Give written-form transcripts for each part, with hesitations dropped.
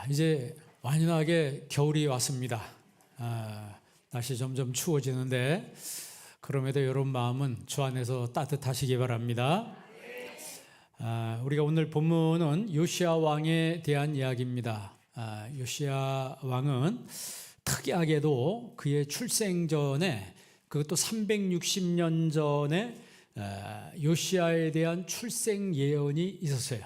이제 완연하게 겨울이 왔습니다. 날씨 점점 추워지는데 그럼에도 여러분 마음은 주 안에서 따뜻하시기 바랍니다. 우리가 오늘 본문은 요시야 왕에 대한 이야기입니다. 요시야 왕은 특이하게도 그의 출생 전에, 그것도 360년 전에 요시야에 대한 출생 예언이 있었어요.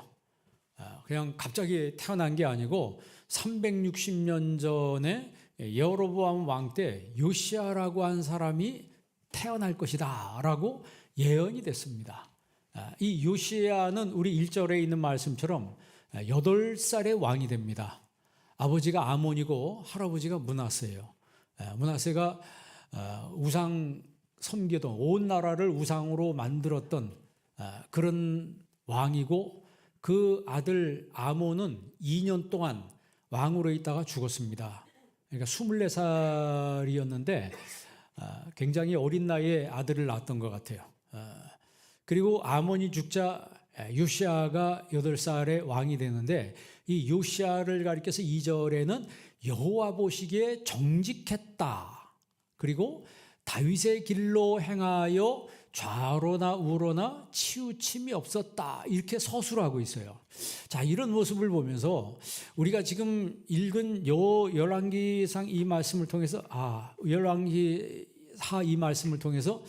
그냥 갑자기 태어난 게 아니고 360년 전에 여로보암 왕 때 요시야라고 한 사람이 태어날 것이다 라고 예언이 됐습니다. 이 요시야는 우리 1절에 있는 말씀처럼 8살의 왕이 됩니다. 아버지가 아몬이고 할아버지가 므낫세예요. 므낫세가 우상 섬기던, 온 나라를 우상으로 만들었던 그런 왕이고, 그 아들 아몬은 2년 동안 왕으로 있다가 죽었습니다. 그러니까 24살이었는데 굉장히 어린 나이에 아들을 낳았던 것 같아요. 그리고 아몬이 죽자 요시야가 8살의 왕이 되는데, 이 요시야를 가리켜서 2절에는 여호와 보시기에 정직했다, 그리고 다윗의 길로 행하여 좌로나 우로나 치우침이 없었다, 이렇게 서술하고 있어요. 자, 이런 모습을 보면서 우리가 지금 읽은 열왕기상 이 말씀을 통해서 열왕기하 이 말씀을 통해서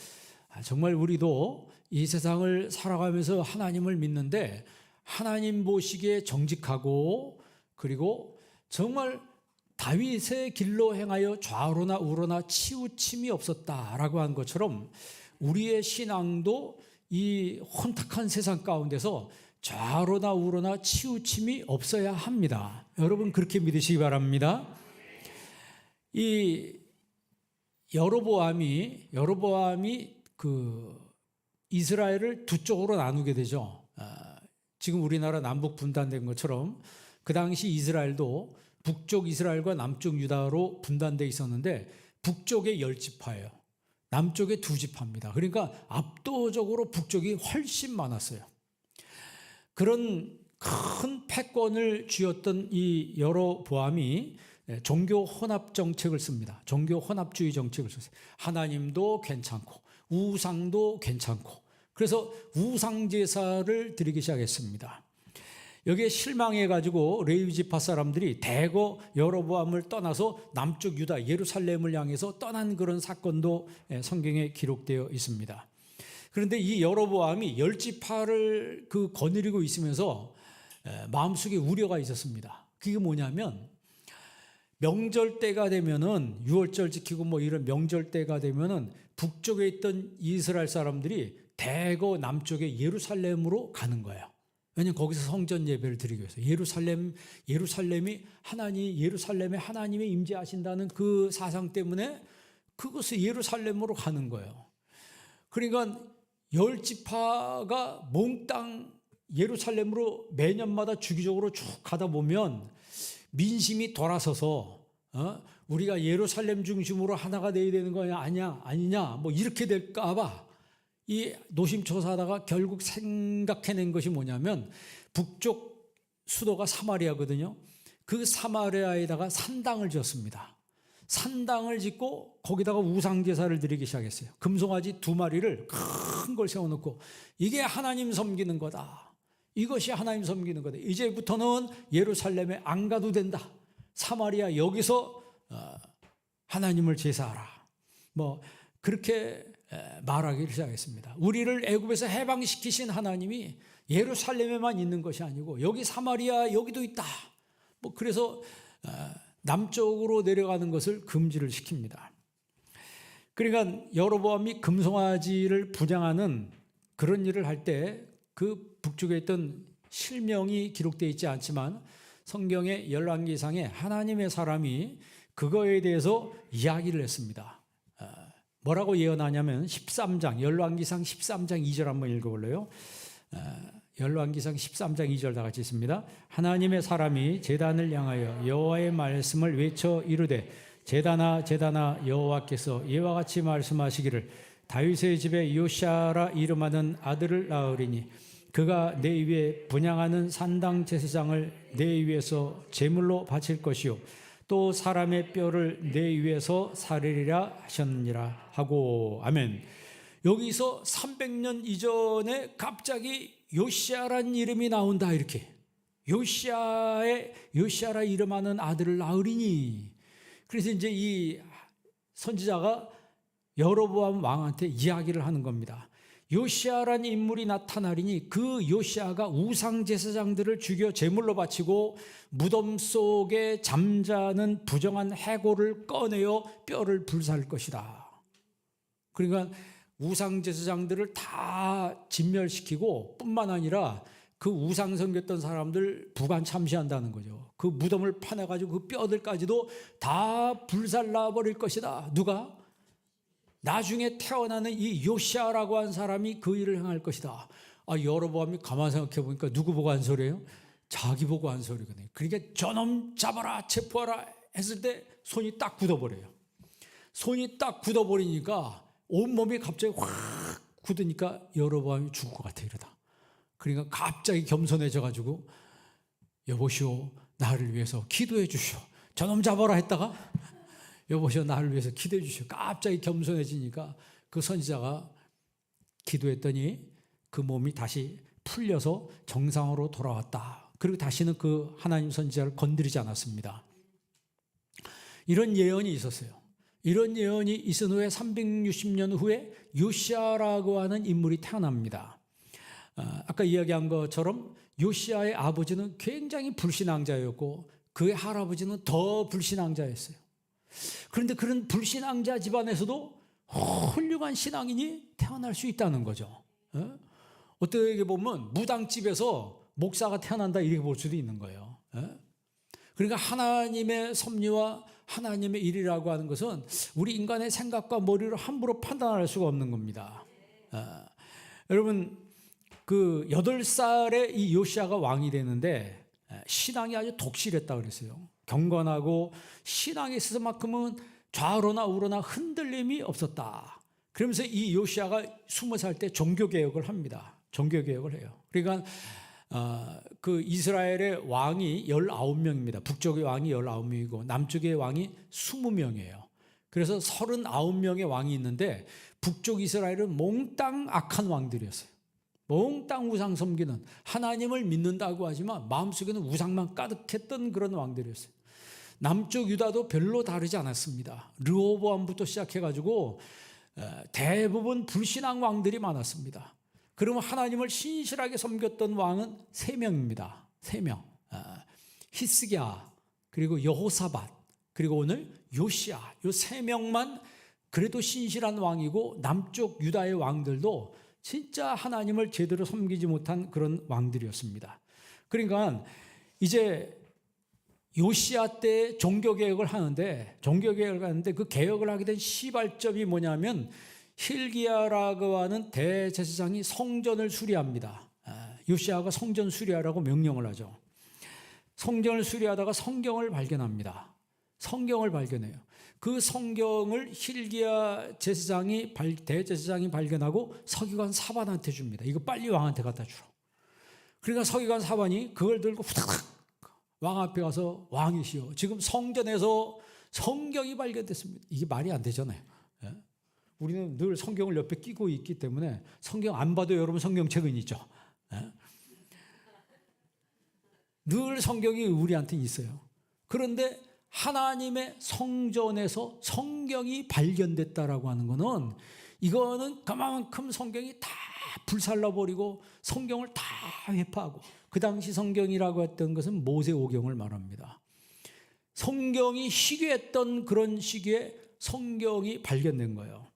정말 우리도 이 세상을 살아가면서 하나님을 믿는데 하나님 보시기에 정직하고, 그리고 정말 다윗의 길로 행하여 좌로나 우로나 치우침이 없었다라고 한 것처럼 우리의 신앙도 이 혼탁한 세상 가운데서 좌로나 우로나 치우침이 없어야 합니다. 여러분 그렇게 믿으시기 바랍니다. 이 여로보암이 그 이스라엘을 두 쪽으로 나누게 되죠. 지금 우리나라 남북 분단된 것처럼 그 당시 이스라엘도 북쪽 이스라엘과 남쪽 유다로 분단되어 있었는데, 북쪽에 10지파예요. 남쪽에 2지파입니다. 그러니까 압도적으로 북쪽이 훨씬 많았어요. 그런 큰 패권을 쥐었던 이 여로보암이 종교 혼합 정책을 씁니다. 종교 혼합주의 정책을 썼어요. 하나님도 괜찮고 우상도 괜찮고, 그래서 우상 제사를 드리기 시작했습니다. 여기에 실망해가지고 레위 지파 사람들이 대거 여로보암을 떠나서 남쪽 유다 예루살렘을 향해서 떠난 그런 사건도 성경에 기록되어 있습니다. 그런데 이 여로보암이 10지파를 거느리고 있으면서 마음속에 우려가 있었습니다. 그게 뭐냐면, 명절 때가 되면은 6월절 지키고 뭐 이런 명절 때가 되면은 북쪽에 있던 이스라엘 사람들이 대거 남쪽에 예루살렘으로 가는 거예요. 왜냐하면 거기서 성전 예배를 드리기 위해서. 예루살렘에 하나님이 임재하신다는 그 사상 때문에 그것을 예루살렘으로 가는 거예요. 그러니까 10지파가 몽땅 예루살렘으로 매년마다 주기적으로 쭉 가다 보면 민심이 돌아서서 우리가 예루살렘 중심으로 하나가 돼야 되는 거냐 아니냐 뭐 이렇게 될까 봐 이 노심초사하다가 결국 생각해낸 것이 뭐냐면, 북쪽 수도가 사마리아거든요. 그 사마리아에다가 산당을 지었습니다. 산당을 짓고 거기다가 우상제사를 드리기 시작했어요. 금송아지 2마리를 큰 걸 세워놓고, 이게 하나님 섬기는 거다, 이것이 하나님 섬기는 거다, 이제부터는 예루살렘에 안 가도 된다, 사마리아 여기서 하나님을 제사하라, 뭐 그렇게 말하기 시작했습니다. 우리를 애굽에서 해방시키신 하나님이 예루살렘에만 있는 것이 아니고 여기 사마리아 여기도 있다, 뭐 그래서 남쪽으로 내려가는 것을 금지를 시킵니다. 그러니까 여로보암이 금송아지를 분양하는 그런 일을 할 때 그 북쪽에 있던 실명이 기록되어 있지 않지만 성경의 열왕기상에 하나님의 사람이 그거에 대해서 이야기를 했습니다. 뭐라고 예언하냐면 13장, 열왕기상 13장 2절 한번 읽어볼래요? 열왕기상 13장 2절 다 같이 있습니다. 하나님의 사람이 제단을 향하여 여호와의 말씀을 외쳐 이르되, 제단아 제단아, 여호와께서 이와 같이 말씀하시기를, 다윗의 집에 요시야라 이름하는 아들을 낳으리니 그가 내 위에 분향하는 산당 제사장을 내 위에서 제물로 바칠 것이요 또 사람의 뼈를 내 위에서 사르리라 하셨느니라 하고. 아멘. 여기서 300년 이전에 갑자기 요시아라는 이름이 나온다. 이렇게 요시아라 이름하는 아들을 낳으리니. 그래서 이제 이 선지자가 여로보암 왕한테 이야기를 하는 겁니다. 요시아라는 인물이 나타나리니 그 요시아가 우상 제사장들을 죽여 제물로 바치고 무덤 속에 잠자는 부정한 해골을 꺼내어 뼈를 불살 것이다. 그러니까 우상 제사장들을 다 진멸시키고 뿐만 아니라 그 우상 섬겼던 사람들 부관 참시한다는 거죠. 그 무덤을 파내가지고 그 뼈들까지도 다 불살라 버릴 것이다. 누가? 나중에 태어나는 이 요시아라고 한 사람이 그 일을 행할 것이다. 여로보암이 가만 생각해 보니까 누구 보고 한 소리예요? 자기 보고 한 소리거든요. 그러니까 저놈 잡아라, 체포하라 했을 때 손이 딱 굳어버려요. 손이 딱 굳어버리니까 온몸이 갑자기 확 굳으니까 여로보암이 죽을 것 같아 이러다. 그러니까 갑자기 겸손해져 가지고 여보시오 나를 위해서 기도해 주시오. 저놈 잡아라 했다가 여보시오 나를 위해서 기도해 주시오. 갑자기 겸손해지니까 그 선지자가 기도했더니 그 몸이 다시 풀려서 정상으로 돌아왔다. 그리고 다시는 그 하나님 선지자를 건드리지 않았습니다. 이런 예언이 있었어요. 이런 예언이 있은 후에 360년 후에 요시아라고 하는 인물이 태어납니다. 아까 이야기한 것처럼 요시아의 아버지는 굉장히 불신앙자였고 그의 할아버지는 더 불신앙자였어요. 그런데 그런 불신앙자 집안에서도 훌륭한 신앙인이 태어날 수 있다는 거죠. 어떻게 보면 무당집에서 목사가 태어난다 이렇게 볼 수도 있는 거예요. 그러니까 하나님의 섭리와 하나님의 일이라고 하는 것은 우리 인간의 생각과 머리로 함부로 판단할 수가 없는 겁니다. 여러분 그 8살에 이 요시아가 왕이 되는데 신앙이 아주 독실했다 그랬어요. 경건하고 신앙에 있어서만큼은 좌로나 우로나 흔들림이 없었다. 그러면서 이 요시아가 20살 때 종교개혁을 합니다. 종교개혁을 해요. 그러니까 그 이스라엘의 왕이 19명입니다. 북쪽의 왕이 19명이고 남쪽의 왕이 20명이에요. 그래서 39명의 왕이 있는데 북쪽 이스라엘은 몽땅 악한 왕들이었어요. 몽땅 우상 섬기는, 하나님을 믿는다고 하지만 마음속에는 우상만 가득했던 그런 왕들이었어요. 남쪽 유다도 별로 다르지 않았습니다. 르호보암부터 시작해가지고 대부분 불신앙 왕들이 많았습니다. 그러면 하나님을 신실하게 섬겼던 왕은 3명입니다. 3명. 히스기야, 그리고 여호사밧, 그리고 오늘 요시야. 이 3명만 그래도 신실한 왕이고 남쪽 유다의 왕들도 진짜 하나님을 제대로 섬기지 못한 그런 왕들이었습니다. 그러니까 이제 요시야 때 종교개혁을 하는데 그 개혁을 하게 된 시발점이 뭐냐면 hil기야라고 하는 대제사장이 성전을 수리합니다. 요시야가 성전 수리하라고 명령을 하죠. 성전을 수리하다가 성경을 발견합니다. 성경을 발견해요. 그 성경을 hil기야 대제사장이 발견하고 서기관 사반한테 줍니다. 이거 빨리 왕한테 갖다 주라. 그러니까 서기관 사반이 그걸 들고 후다닥 왕 앞에 가서 왕이시여 지금 성전에서 성경이 발견됐습니다. 이게 말이 안 되잖아요. 우리는 늘 성경을 옆에 끼고 있기 때문에 성경 안 봐도 여러분 성경책은 있죠. 늘 성경이 우리한테는 있어요. 그런데 하나님의 성전에서 성경이 발견됐다라고 하는 거는 이거는 그만큼 성경이 다 불살라버리고 성경을 다 회파하고, 그 당시 성경이라고 했던 것은 모세오경을 말합니다. 성경이 희귀했던 그런 시기에 성경이 발견된 거예요.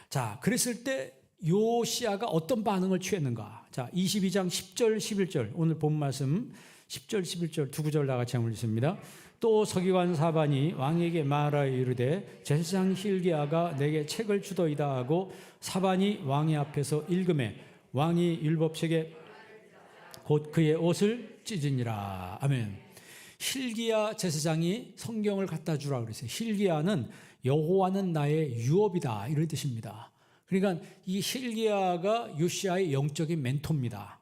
자, 그랬을 때 요시야가 어떤 반응을 취했는가? 자, 22장 10절 11절 오늘 본 말씀 10절 11절 두 구절 나같이 한번 읽습니다. 또 서기관 사반이 왕에게 말하여 이르되 제사장 hil기야가 내게 책을 주더이다 하고 사반이 왕의 앞에서 읽음에 왕이 율법책에 곧 그의 옷을 찢으니라. 아멘. hil기야 제사장이 성경을 갖다 주라 그랬어요. hil기야는 여호와는 나의 유업이다 이런 뜻입니다. 그러니까 이 hil기야가 요시야의 영적인 멘토입니다.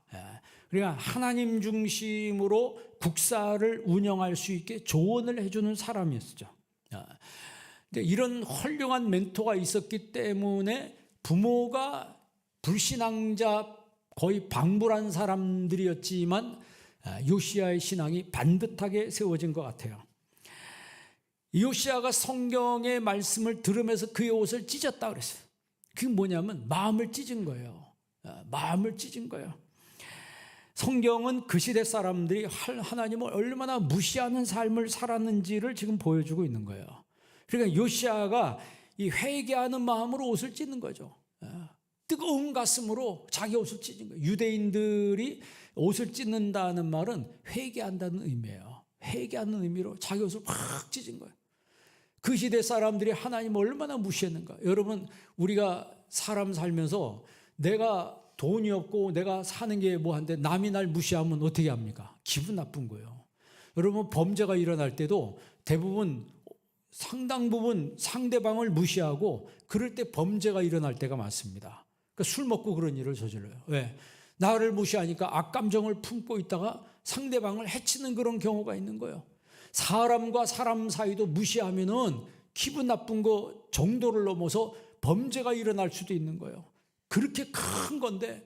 그러니까 하나님 중심으로 국사를 운영할 수 있게 조언을 해주는 사람이었죠. 근데 이런 훌륭한 멘토가 있었기 때문에 부모가 불신앙자 거의 방불한 사람들이었지만 요시야의 신앙이 반듯하게 세워진 것 같아요. 요시야가 성경의 말씀을 들으면서 그의 옷을 찢었다 그랬어요. 그게 뭐냐면 마음을 찢은 거예요. 마음을 찢은 거예요. 성경은 그 시대 사람들이 하나님을 얼마나 무시하는 삶을 살았는지를 지금 보여주고 있는 거예요. 그러니까 요시야가 이 회개하는 마음으로 옷을 찢는 거죠. 뜨거운 가슴으로 자기 옷을 찢은 거예요. 유대인들이 옷을 찢는다는 말은 회개한다는 의미예요. 회개하는 의미로 자기 옷을 확 찢은 거예요. 그 시대 사람들이 하나님을 얼마나 무시했는가. 여러분, 우리가 사람 살면서 내가 돈이 없고 내가 사는 게 뭐한데 남이 날 무시하면 어떻게 합니까? 기분 나쁜 거예요. 여러분, 범죄가 일어날 때도 대부분 상당 부분 상대방을 무시하고 그럴 때 범죄가 일어날 때가 많습니다. 그러니까 술 먹고 그런 일을 저질러요. 왜? 나를 무시하니까 악감정을 품고 있다가 상대방을 해치는 그런 경우가 있는 거예요. 사람과 사람 사이도 무시하면은 기분 나쁜 거 정도를 넘어서 범죄가 일어날 수도 있는 거예요. 그렇게 큰 건데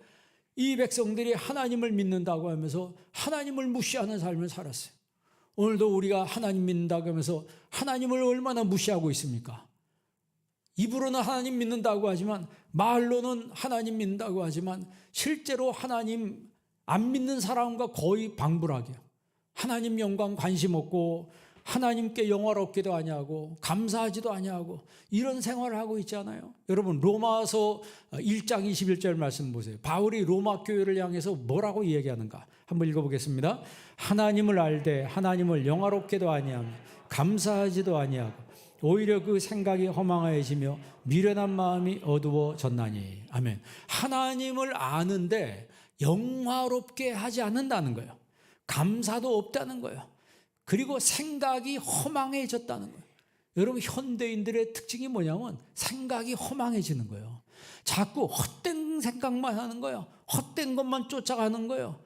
이 백성들이 하나님을 믿는다고 하면서 하나님을 무시하는 삶을 살았어요. 오늘도 우리가 하나님 믿는다고 하면서 하나님을 얼마나 무시하고 있습니까? 입으로는 하나님 믿는다고 하지만, 말로는 하나님 믿는다고 하지만 실제로 하나님 안 믿는 사람과 거의 방불하게 하나님 영광 관심 없고 하나님께 영화롭기도 아니하고 감사하지도 아니하고 이런 생활을 하고 있잖아요. 여러분, 로마서 1장 21절 말씀 보세요. 바울이 로마 교회를 향해서 뭐라고 얘기하는가 한번 읽어보겠습니다. 하나님을 알되 하나님을 영화롭게도 아니하며 감사하지도 아니하고 오히려 그 생각이 허망해지며 미련한 마음이 어두워졌나니. 아멘. 하나님을 아는데 영화롭게 하지 않는다는 거예요. 감사도 없다는 거예요. 그리고 생각이 허망해졌다는 거예요. 여러분, 현대인들의 특징이 뭐냐면 생각이 허망해지는 거예요. 자꾸 헛된 생각만 하는 거예요. 헛된 것만 쫓아가는 거예요.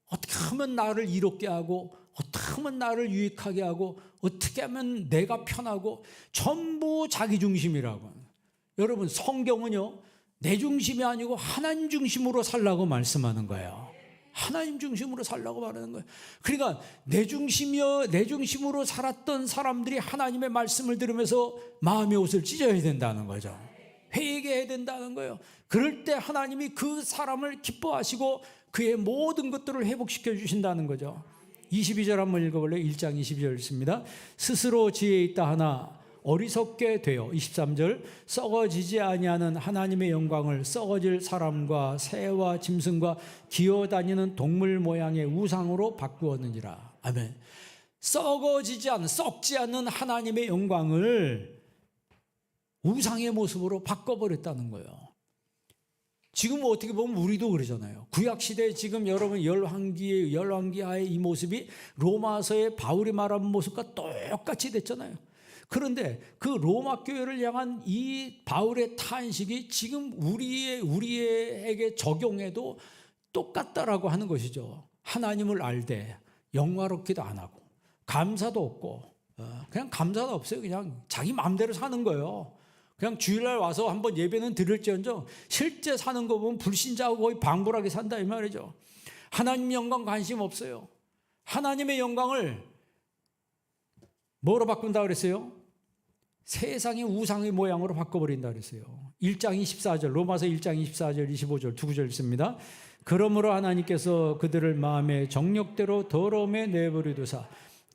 어떻게 하면 나를 이롭게 하고, 어떻게 하면 나를 유익하게 하고, 어떻게 하면 내가 편하고, 전부 자기 중심이라고. 여러분, 성경은요, 내 중심이 아니고 하나님 중심으로 살라고 말씀하는 거예요. 하나님 중심으로 살라고 말하는 거예요. 그러니까 내 중심으로 살았던 사람들이 하나님의 말씀을 들으면서 마음의 옷을 찢어야 된다는 거죠. 회개해야 된다는 거예요. 그럴 때 하나님이 그 사람을 기뻐하시고 그의 모든 것들을 회복시켜 주신다는 거죠. 22절 한번 읽어볼래요? 1장 22절 읽습니다. 스스로 지혜 있다 하나 어리석게 되어, 23절, 썩어지지 아니하는 하나님의 영광을 썩어질 사람과 새와 짐승과 기어다니는 동물 모양의 우상으로 바꾸었느니라. 아멘. 썩지 않는 하나님의 영광을 우상의 모습으로 바꿔버렸다는 거예요. 지금 어떻게 보면 우리도 그러잖아요. 구약시대에 지금 여러분 열왕기하의 이 모습이 로마서의 바울이 말한 모습과 똑같이 됐잖아요. 그런데 그 로마 교회를 향한 이 바울의 탄식이 지금 우리에게 적용해도 똑같다라고 하는 것이죠. 하나님을 알되 영화롭기도 안 하고 감사도 없고, 그냥 감사도 없어요. 그냥 자기 마음대로 사는 거예요. 그냥 주일날 와서 한번 예배는 드릴지언정 실제 사는 거 보면 불신자하고 거의 방불하게 산다 이 말이죠. 하나님 영광 관심 없어요. 하나님의 영광을 뭐로 바꾼다 그랬어요? 세상의 우상의 모양으로 바꿔버린다 그랬어요. 1장 24절, 로마서 1장 24절, 25절 두 구절 있습니다. 그러므로 하나님께서 그들을 마음의 정욕대로 더러움에 내버려두사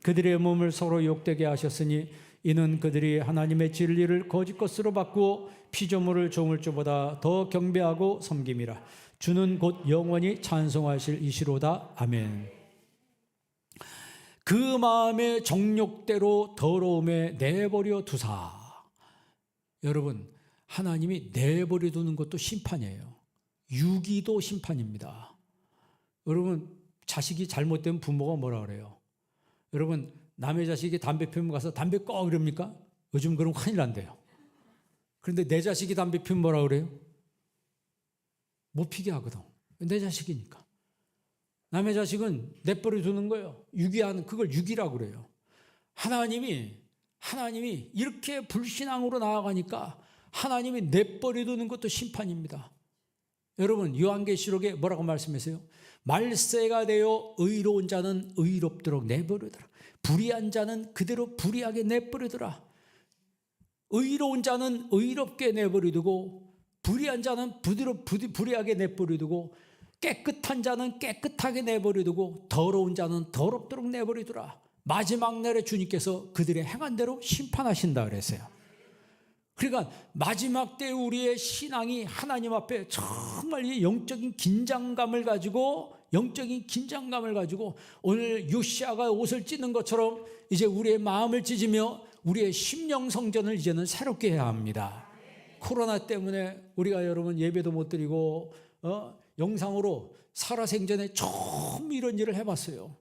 그들의 몸을 서로 욕되게 하셨으니 이는 그들이 하나님의 진리를 거짓 것으로 바꾸어 피조물을 종을 주보다 더 경배하고 섬김이라. 주는 곧 영원히 찬송하실 이시로다. 아멘. 그 마음의 정욕대로 더러움에 내버려 두사. 여러분, 하나님이 내버려 두는 것도 심판이에요. 유기도 심판입니다. 여러분, 자식이 잘못되면 부모가 뭐라 그래요? 여러분, 남의 자식이 담배 피우면 가서 담배 꺼 그럽니까? 요즘 그럼 큰일 난대요. 그런데 내 자식이 담배 피우면 뭐라 그래요? 못 피게 하거든. 내 자식이니까. 남의 자식은 내버려 두는 거예요. 유기하는, 그걸 유기라고 그래요. 하나님이 이렇게 불신앙으로 나아가니까 하나님이 내버려 두는 것도 심판입니다. 여러분, 요한계시록에 뭐라고 말씀하세요? 말세가 되어 의로운 자는 의롭도록 내버려두라. 불의한 자는 그대로 불의하게 내버려두라. 의로운 자는 의롭게 내버려두고 불의한 자는 불의하게 내버려두고 깨끗한 자는 깨끗하게 내버려두고 더러운 자는 더럽도록 내버려두라. 마지막 날에 주님께서 그들의 행한 대로 심판하신다 그랬어요. 그러니까 마지막 때 우리의 신앙이 하나님 앞에 정말 영적인 긴장감을 가지고 오늘 요시아가 옷을 찢는 것처럼 이제 우리의 마음을 찢으며 우리의 심령 성전을 이제는 새롭게 해야 합니다. 코로나 때문에 우리가 여러분 예배도 못 드리고 영상으로 살아생전에 처음 이런 일을 해봤어요.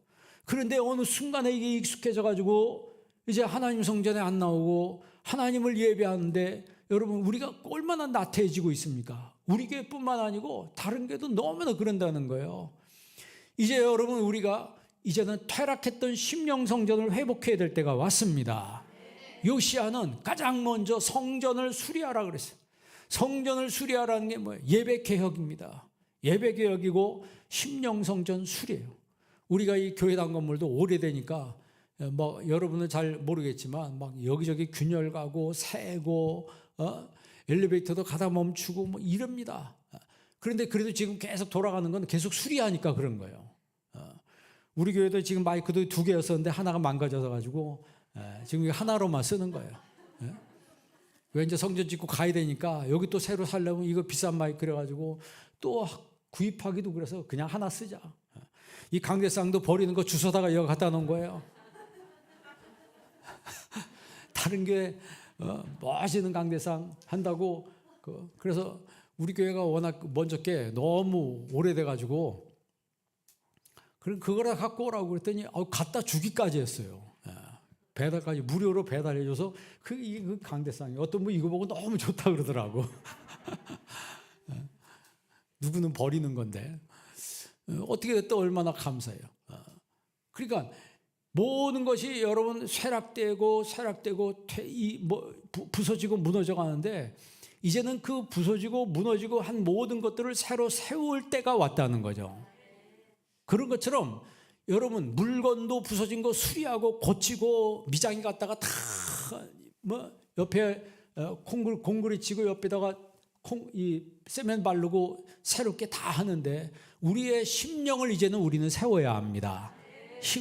그런데 어느 순간에 이게 익숙해져 가지고 이제 하나님 성전에 안 나오고 하나님을 예배하는데 여러분 우리가 얼마나 나태해지고 있습니까? 우리 교회뿐만 아니고 다른 교회도 너무나 그런다는 거예요. 이제 여러분 우리가 이제는 퇴락했던 심령 성전을 회복해야 될 때가 왔습니다. 요시아는 가장 먼저 성전을 수리하라 그랬어요. 성전을 수리하라는 게 뭐예요? 예배 개혁입니다. 예배 개혁이고 심령 성전 수리예요. 우리가 이 교회당 건물도 오래되니까 뭐 여러분은 잘 모르겠지만 막 여기저기 균열 가고 새고 엘리베이터도 가다 멈추고 뭐 이럽니다. 그런데 그래도 지금 계속 돌아가는 건 계속 수리하니까 그런 거예요. 우리 교회도 지금 마이크도 2개였었는데 하나가 망가져서 가지고 지금 하나로만 쓰는 거예요. 왜 이제 성전 짓고 가야 되니까 여기 또 새로 살려면 이거 비싼 마이크 그래가지고 또 구입하기도 그래서 그냥 하나 쓰자. 이 강대상도 버리는 거 주워다가 여기 갖다 놓은 거예요. 다른 교회 멋있는 강대상 한다고 그래서 우리 교회가 워낙 먼저 게 너무 오래돼가지고 그거를 갖고 오라고 그랬더니 갖다 주기까지 했어요. 배달까지 무료로 배달해줘서 그 강대상이 어떤 분 이거 보고 너무 좋다 그러더라고. 누구는 버리는 건데 어떻게 됐든 얼마나 감사해요. 그러니까 모든 것이 여러분 쇠락되고 부서지고 무너져 가는데 이제는 그 부서지고 무너지고 한 모든 것들을 새로 세울 때가 왔다는 거죠. 그런 것처럼 여러분 물건도 부서진 거 수리하고 고치고 미장이 갔다가 다 뭐 옆에 콩그리 치고 옆에다가 이 세면 바르고 새롭게 다 하는데 우리의 심령을 이제는 우리는 세워야 합니다.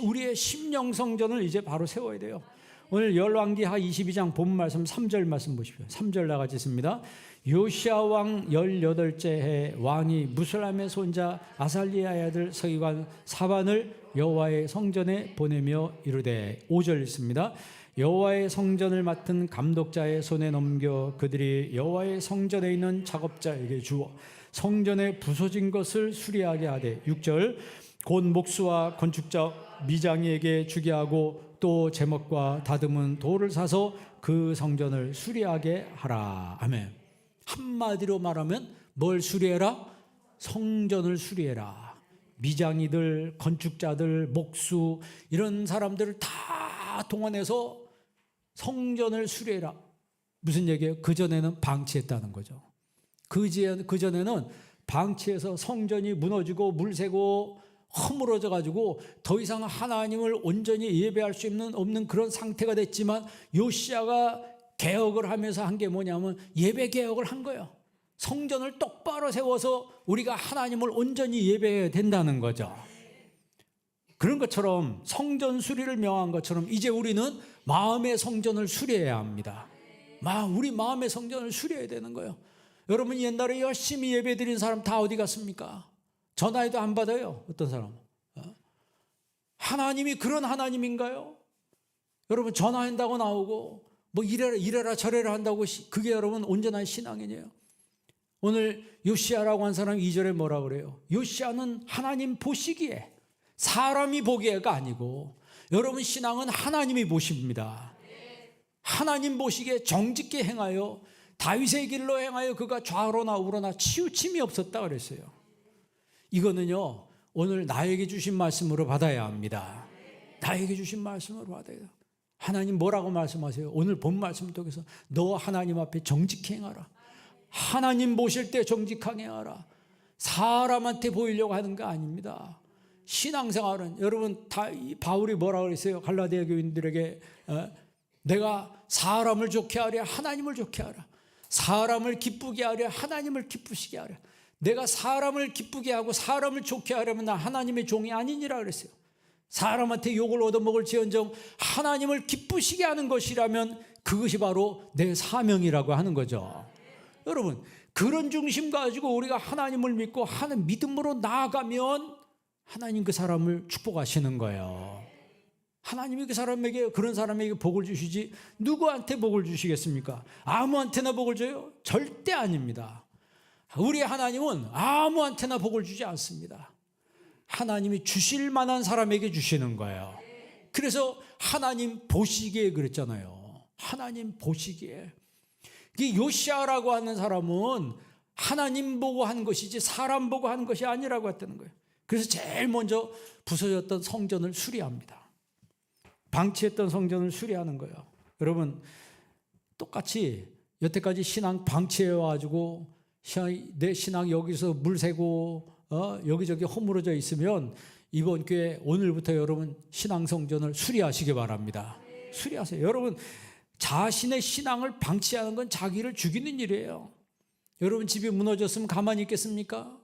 우리의 심령 성전을 이제 바로 세워야 돼요. 오늘 열왕기하 22장 본 말씀 3절 말씀 보십시오. 3절 나같이 있습니다. 요시아 왕 18째 해 왕이 무슬람의 손자 아살리아의 아들 서기관 사반을 여호와의 성전에 보내며 이르되 5절 있습니다. 여호와의 성전을 맡은 감독자의 손에 넘겨 그들이 여호와의 성전에 있는 작업자에게 주어 성전에 부서진 것을 수리하게 하되 6절 곧 목수와 건축자 미장이에게 주게 하고 또 제목과 다듬은 돌을 사서 그 성전을 수리하게 하라. 아멘. 한마디로 말하면 뭘 수리해라? 성전을 수리해라. 미장이들, 건축자들, 목수 이런 사람들을 다 동원해서 성전을 수리해라. 무슨 얘기예요? 그전에는 방치했다는 거죠. 그전에는 방치해서 성전이 무너지고 물새고 허물어져 가지고 더 이상 하나님을 온전히 예배할 수 없는 그런 상태가 됐지만 요시아가 개혁을 하면서 한 게 뭐냐면 예배 개혁을 한 거예요. 성전을 똑바로 세워서 우리가 하나님을 온전히 예배해야 된다는 거죠. 그런 것처럼 성전 수리를 명한 것처럼 이제 우리는 마음의 성전을 수리해야 합니다. 우리 마음의 성전을 수리해야 되는 거예요. 여러분 옛날에 열심히 예배 드린 사람 다 어디 갔습니까? 전화해도 안 받아요. 어떤 사람? 하나님이 그런 하나님인가요? 여러분 전화한다고 나오고 뭐 이래라 저래라 한다고 그게 여러분 온전한 신앙이에요. 오늘 요시아라고 한 사람 2절에 뭐라 그래요? 요시아는 하나님 보시기에 사람이 보기에가 아니고 여러분 신앙은 하나님이 보십니다. 하나님 보시기에 정직게 행하여 다윗의 길로 행하여 그가 좌로나 우로나 치우침이 없었다 그랬어요. 이거는요 오늘 나에게 주신 말씀으로 받아야 합니다. 나에게 주신 말씀으로 받아야 돼요. 하나님 뭐라고 말씀하세요? 오늘 본 말씀을 통해서 너 하나님 앞에 정직히 행하라. 하나님 보실 때 정직하게 행하라. 사람한테 보이려고 하는 거 아닙니다. 신앙생활은 여러분 다 바울이 뭐라고 그랬어요? 갈라디아 교인들에게 내가 사람을 좋게 하랴 하나님을 좋게 하라. 사람을 기쁘게 하랴 하나님을 기쁘시게 하라. 내가 사람을 기쁘게 하고 사람을 좋게 하려면 나 하나님의 종이 아니니라 그랬어요. 사람한테 욕을 얻어먹을지언정 하나님을 기쁘시게 하는 것이라면 그것이 바로 내 사명이라고 하는 거죠. 여러분 그런 중심 가지고 우리가 하나님을 믿고 하는 믿음으로 나아가면 하나님 그 사람을 축복하시는 거예요. 하나님이 그 사람에게 그런 사람에게 복을 주시지 누구한테 복을 주시겠습니까? 아무한테나 복을 줘요? 절대 아닙니다. 우리 하나님은 아무한테나 복을 주지 않습니다. 하나님이 주실 만한 사람에게 주시는 거예요. 그래서 하나님 보시기에 그랬잖아요. 하나님 보시기에. 이 요시아라고 하는 사람은 하나님 보고 한 것이지 사람 보고 한 것이 아니라고 했다는 거예요. 그래서 제일 먼저 부서졌던 성전을 수리합니다. 방치했던 성전을 수리하는 거예요. 여러분 똑같이 여태까지 신앙 방치해가지고 내 신앙 여기서 물 새고 여기저기 허물어져 있으면 이번 교회 오늘부터 여러분 신앙 성전을 수리하시기 바랍니다. 수리하세요. 여러분 자신의 신앙을 방치하는 건 자기를 죽이는 일이에요. 여러분 집이 무너졌으면 가만히 있겠습니까?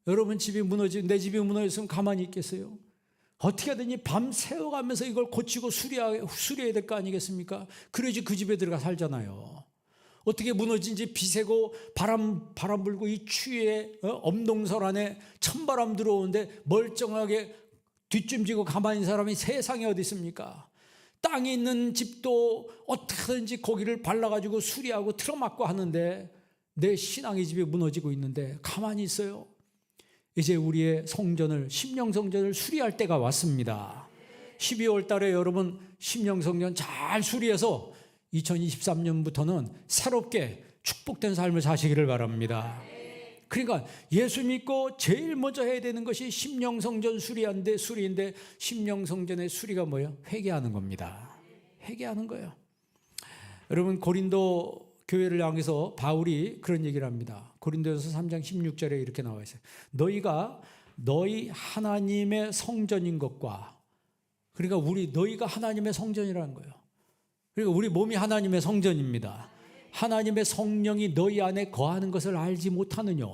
여러분 집이 내 집이 무너졌으면 가만히 있겠어요? 어떻게든지 밤 새워가면서 이걸 고치고 수리해야 될 거 아니겠습니까? 그래야지 그 집에 들어가 살잖아요. 어떻게 무너진지 비세고 바람 불고 이 추위에 엄동설 안에 찬바람 들어오는데 멀쩡하게 뒷짐지고 가만히 있는 사람이 세상에 어디 있습니까? 땅에 있는 집도 어떻게든지 거기를 발라가지고 수리하고 틀어막고 하는데 내 신앙의 집이 무너지고 있는데 가만히 있어요. 이제 우리의 성전을 심령성전을 수리할 때가 왔습니다. 12월 달에 여러분 심령성전 잘 수리해서 2023년부터는 새롭게 축복된 삶을 사시기를 바랍니다. 그러니까 예수 믿고 제일 먼저 해야 되는 것이 심령성전 수리인데 심령성전의 수리가 뭐예요? 회개하는 겁니다. 회개하는 거예요. 여러분 고린도 교회를 향해서 바울이 그런 얘기를 합니다. 고린도전서 3장 16절에 이렇게 나와 있어요. 너희가 너희 하나님의 성전인 것과 그러니까 너희가 하나님의 성전이라는 거예요. 그러니까 우리 몸이 하나님의 성전입니다. 하나님의 성령이 너희 안에 거하는 것을 알지 못하느냐.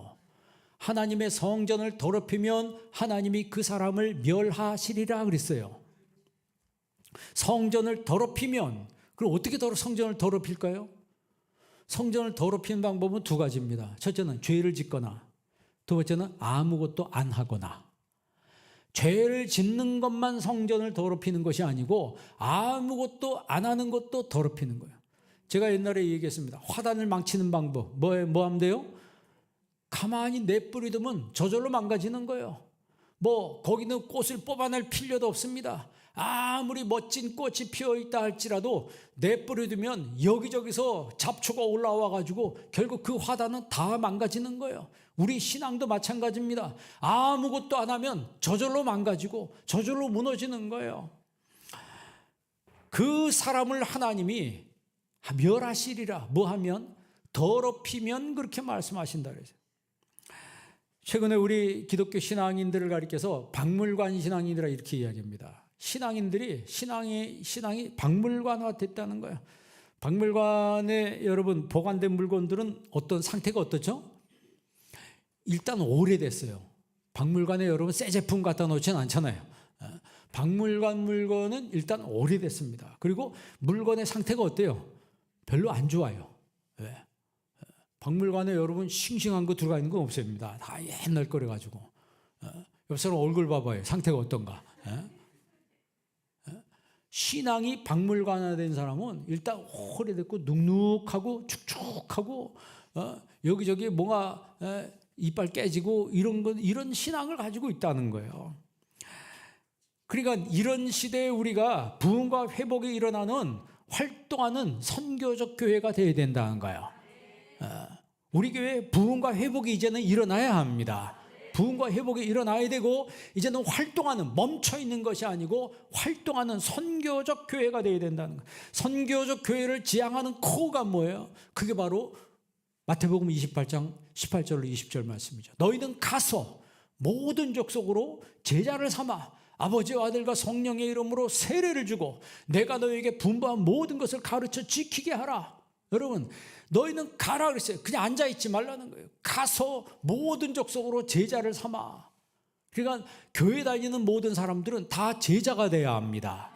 하나님의 성전을 더럽히면 하나님이 그 사람을 멸하시리라 그랬어요. 성전을 더럽히면 그럼 어떻게 성전을 더럽힐까요? 성전을 더럽히는 방법은 두 가지입니다. 첫째는 죄를 짓거나 두 번째는 아무것도 안 하거나. 죄를 짓는 것만 성전을 더럽히는 것이 아니고 아무것도 안 하는 것도 더럽히는 거예요. 제가 옛날에 얘기했습니다. 화단을 망치는 방법 뭐 하면 돼요? 가만히 내버려두면 저절로 망가지는 거예요. 거기는 꽃을 뽑아낼 필요도 없습니다. 아무리 멋진 꽃이 피어있다 할지라도 내버려두면 여기저기서 잡초가 올라와가지고 결국 그 화단은 다 망가지는 거예요. 우리 신앙도 마찬가지입니다. 아무것도 안 하면 저절로 망가지고 저절로 무너지는 거예요. 그 사람을 하나님이 멸하시리라. 하면? 더럽히면 그렇게 말씀하신다 그래서. 최근에 우리 기독교 신앙인들을 가리켜서 박물관 신앙인이라 이렇게 이야기합니다. 신앙인들이 신앙이 박물관화 됐다는 거예요. 박물관에 여러분 보관된 물건들은 어떤 상태가 어떻죠? 일단 오래됐어요. 박물관에 여러분 새 제품 갖다 놓지는 않잖아요. 박물관 물건은 일단 오래됐습니다. 그리고 물건의 상태가 어때요? 별로 안 좋아요. 왜? 박물관에 여러분 싱싱한 거 들어가 있는 건 없습니다. 다 옛날 거래 가지고. 옆 사람 얼굴 봐봐요. 상태가 어떤가? 신앙이 박물관화된 사람은 일단 오래됐고 눅눅하고 축축하고 여기저기 뭔가 이빨 깨지고 이런 신앙을 가지고 있다는 거예요. 그러니까 이런 시대에 우리가 부흥과 회복이 일어나는 활동하는 선교적 교회가 되어야 된다는 거예요. 우리 교회에 부흥과 회복이 이제는 일어나야 합니다. 부흥과 회복이 일어나야 되고, 이제는 활동하는, 멈춰 있는 것이 아니고 활동하는 선교적 교회가 되어야 된다는 거예요. 선교적 교회를 지향하는 코어가 뭐예요? 그게 바로 마태복음 28장 18절로 20절 말씀이죠. 너희는 가서 모든 족속으로 제자를 삼아 아버지와 아들과 성령의 이름으로 세례를 주고 내가 너희에게 분부한 모든 것을 가르쳐 지키게 하라. 여러분, 너희는 가라 그랬어요. 그냥 앉아있지 말라는 거예요. 가서 모든 족속으로 제자를 삼아. 그러니까 교회 다니는 모든 사람들은 다 제자가 돼야 합니다.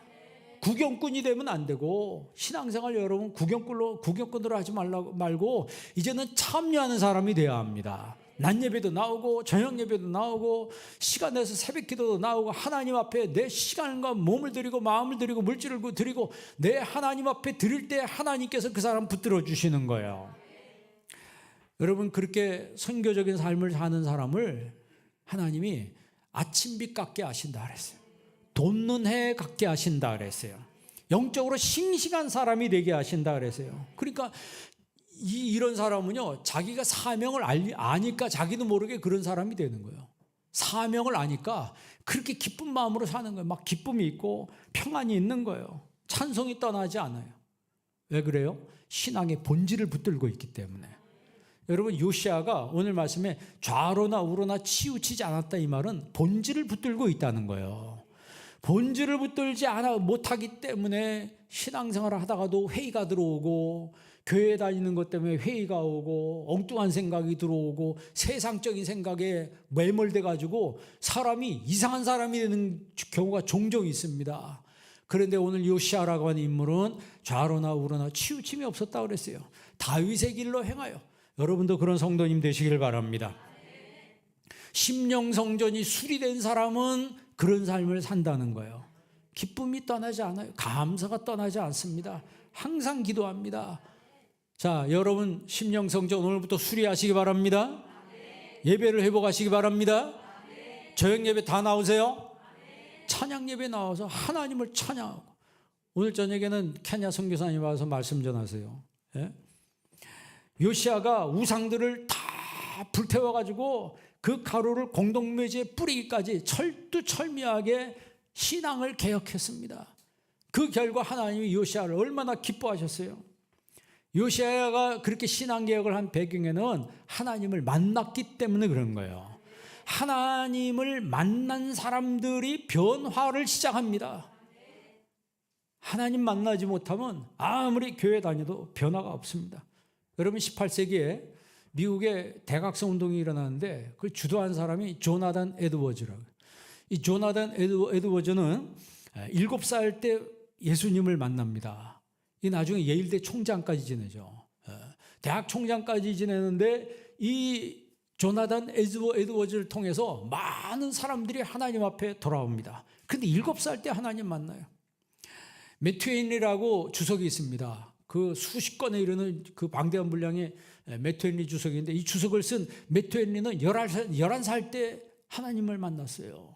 구경꾼이 되면 안 되고, 신앙생활 여러분 구경꾼으로 하지 말고 이제는 참여하는 사람이 돼야 합니다. 낮 예배도 나오고 저녁 예배도 나오고 시간 내서 새벽 기도도 나오고, 하나님 앞에 내 시간과 몸을 드리고 마음을 드리고 물질을 드리고 내 하나님 앞에 드릴 때 하나님께서 그 사람 붙들어 주시는 거예요. 여러분, 그렇게 선교적인 삶을 사는 사람을 하나님이 아침빛 같게 하신다 그랬어요. 돋는 해 같게 하신다 그랬어요. 영적으로 싱싱한 사람이 되게 하신다 그랬어요. 그러니까 이런 사람은요, 자기가 사명을 아니까 자기도 모르게 그런 사람이 되는 거예요. 사명을 아니까 그렇게 기쁜 마음으로 사는 거예요. 막 기쁨이 있고 평안이 있는 거예요. 찬송이 떠나지 않아요. 왜 그래요? 신앙의 본질을 붙들고 있기 때문에. 여러분, 요시아가 오늘 말씀에 좌로나 우로나 치우치지 않았다, 이 말은 본질을 붙들고 있다는 거예요. 본질을 붙들지 못하기 때문에 신앙생활을 하다가도 회의가 들어오고, 교회 다니는 것 때문에 회의가 오고, 엉뚱한 생각이 들어오고, 세상적인 생각에 매몰돼 가지고 사람이 이상한 사람이 되는 경우가 종종 있습니다. 그런데 오늘 요시아라고 하는 인물은 좌로나 우로나 치우침이 없었다고 그랬어요. 다윗의 길로 행하여. 여러분도 그런 성도님 되시길 바랍니다. 심령성전이 수리된 사람은 그런 삶을 산다는 거예요. 기쁨이 떠나지 않아요. 감사가 떠나지 않습니다. 항상 기도합니다. 자, 여러분 심령성전 오늘부터 수리하시기 바랍니다. 예배를 회복하시기 바랍니다. 저녁 예배 다 나오세요. 찬양 예배 나와서 하나님을 찬양하고, 오늘 저녁에는 케냐 선교사님 와서 말씀 전하세요. 예? 요시아가 우상들을 다 불태워가지고 그 가루를 공동묘지에 뿌리기까지 철두철미하게 신앙을 개혁했습니다. 그 결과 하나님이 요시아를 얼마나 기뻐하셨어요. 요시아가 그렇게 신앙개혁을 한 배경에는 하나님을 만났기 때문에 그런 거예요. 하나님을 만난 사람들이 변화를 시작합니다. 하나님 만나지 못하면 아무리 교회 다녀도 변화가 없습니다. 여러분, 18세기에 미국에 대각성 운동이 일어나는데 그걸 주도한 사람이 조나단 에드워즈라고. 이 조나단 에드워즈는 7살 때 예수님을 만납니다. 이 나중에 예일대 총장까지 지내죠. 대학 총장까지 지내는데 이 조나단 에드워즈를 통해서 많은 사람들이 하나님 앞에 돌아옵니다. 그런데 7살 때 하나님 만나요. 매튜 헨리라고 주석이 있습니다. 그 수십 건에 이르는 그 방대한 분량의 매튜 헨리 주석인데, 이 주석을 쓴 매튜 헨리는 11살 때 하나님을 만났어요.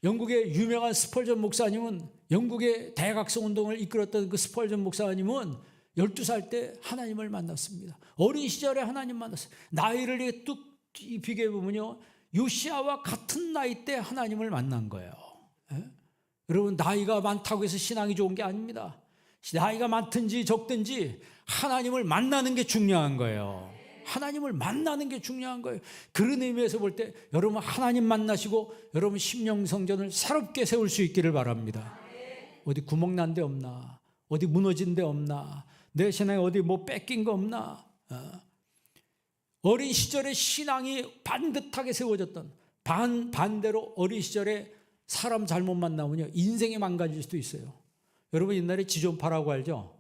영국의 유명한 스펄전 목사님은, 영국의 대각성 운동을 이끌었던 그 스펄전 목사님은 12살 때 하나님을 만났습니다. 어린 시절에 하나님 만났어요. 나이를 뚝 비교해 보면요, 요시아와 같은 나이 때 하나님을 만난 거예요. 예? 여러분, 나이가 많다고 해서 신앙이 좋은 게 아닙니다. 나이가 많든지 적든지 하나님을 만나는 게 중요한 거예요. 하나님을 만나는 게 중요한 거예요. 그런 의미에서 볼 때 여러분 하나님 만나시고 여러분 심령성전을 새롭게 세울 수 있기를 바랍니다. 어디 구멍 난 데 없나? 어디 무너진 데 없나? 내 신앙에 어디 뭐 뺏긴 거 없나? 어린 시절에 신앙이 반듯하게 세워졌던, 반대로 어린 시절에 사람 잘못 만나면요 인생이 망가질 수도 있어요. 여러분 옛날에 지존파라고 알죠?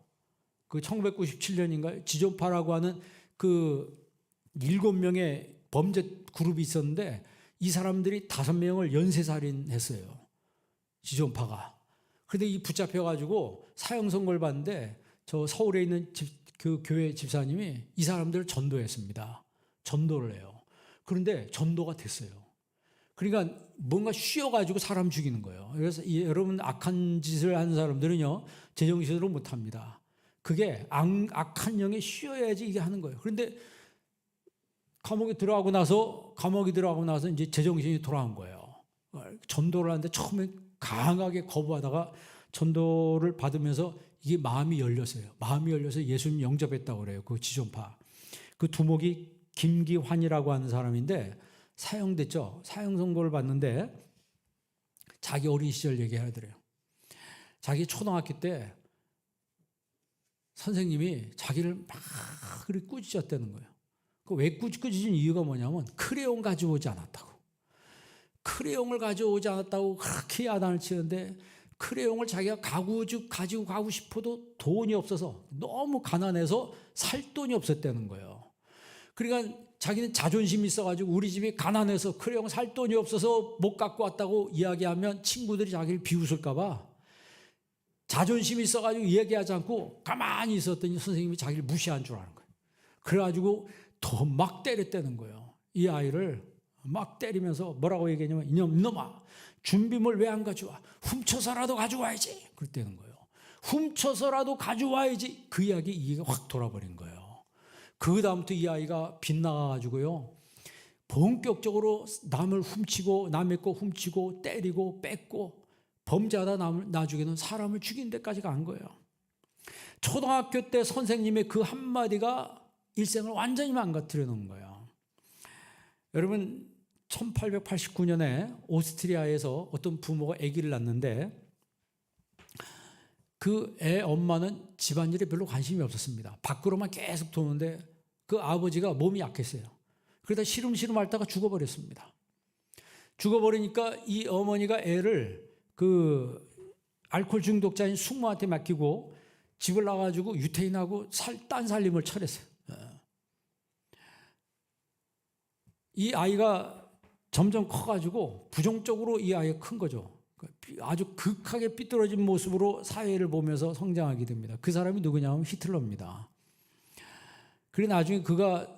그 1997년인가요? 지존파라고 하는 그 7명의 범죄 그룹이 있었는데 이 사람들이 5명을 연쇄살인했어요. 지존파가. 그런데 이 붙잡혀가지고 사형 선고를 받는데 저 서울에 있는 그 교회 집사님이 이 사람들을 전도했습니다. 전도를 해요. 그런데 전도가 됐어요. 그러니까 뭔가 쉬어가지고 사람 죽이는 거예요. 그래서 여러분 악한 짓을 하는 사람들은요 제정신으로 못합니다. 그게 악한 영에 쉬어야지 이게 하는 거예요. 그런데 감옥에 들어가고 나서 이제 제정신이 돌아온 거예요. 전도를 하는데 처음에 강하게 거부하다가 전도를 받으면서 이게 마음이 열렸어요. 마음이 열려서 예수님 영접했다고 그래요. 그 지존파. 그 두목이 김기환이라고 하는 사람인데 사형됐죠. 사형 선고를 받는데 자기 어린 시절 얘기하더래요. 자기 초등학교 때 선생님이 자기를 막 그렇게 꾸짖었다는 거예요. 왜 꾸짖은 이유가 뭐냐면 크레용 가져오지 않았다고. 크레용을 가져오지 않았다고 그렇게 야단을 치는데 크레용을 자기가 가지고 가고 싶어도 돈이 없어서 너무 가난해서 살 돈이 없었다는 거예요. 그러니까 자기는 자존심이 있어가지고 우리 집이 가난해서 크레용 살 돈이 없어서 못 갖고 왔다고 이야기하면 친구들이 자기를 비웃을까 봐 자존심이 있어가지고 얘기하지 않고 가만히 있었더니 선생님이 자기를 무시한 줄 아는 거예요. 그래가지고 더 막 때렸다는 거예요. 이 아이를 막 때리면서 뭐라고 얘기했냐면 이놈아 준비물 왜 안 가져와? 훔쳐서라도 가져와야지. 그랬다는 거예요. 훔쳐서라도 가져와야지. 그 이야기 이해가 확 돌아버린 거예요. 그 다음부터 이 아이가 빗나가가지고요. 본격적으로 남을 훔치고 남의 거 훔치고 때리고 뺏고 범죄하다 나중에는 사람을 죽이는 데까지 간 거예요. 초등학교 때 선생님의 그 한마디가 일생을 완전히 망가뜨려 놓은 거예요. 여러분 1889년에 오스트리아에서 어떤 부모가 아기를 낳는데 그 애 엄마는 집안일에 별로 관심이 없었습니다. 밖으로만 계속 도는데 그 아버지가 몸이 약했어요. 그러다 시름시름 앓다가 죽어버렸습니다. 죽어버리니까 이 어머니가 애를 그 알코올 중독자인 숙모한테 맡기고 집을 나가지고 유태인하고 딴 살림을 차렸어요. 이 아이가 점점 커가지고 부정적으로 이 아이가 큰 거죠. 아주 극하게 삐뚤어진 모습으로 사회를 보면서 성장하게 됩니다. 그 사람이 누구냐면 히틀러입니다. 그리고 나중에 그가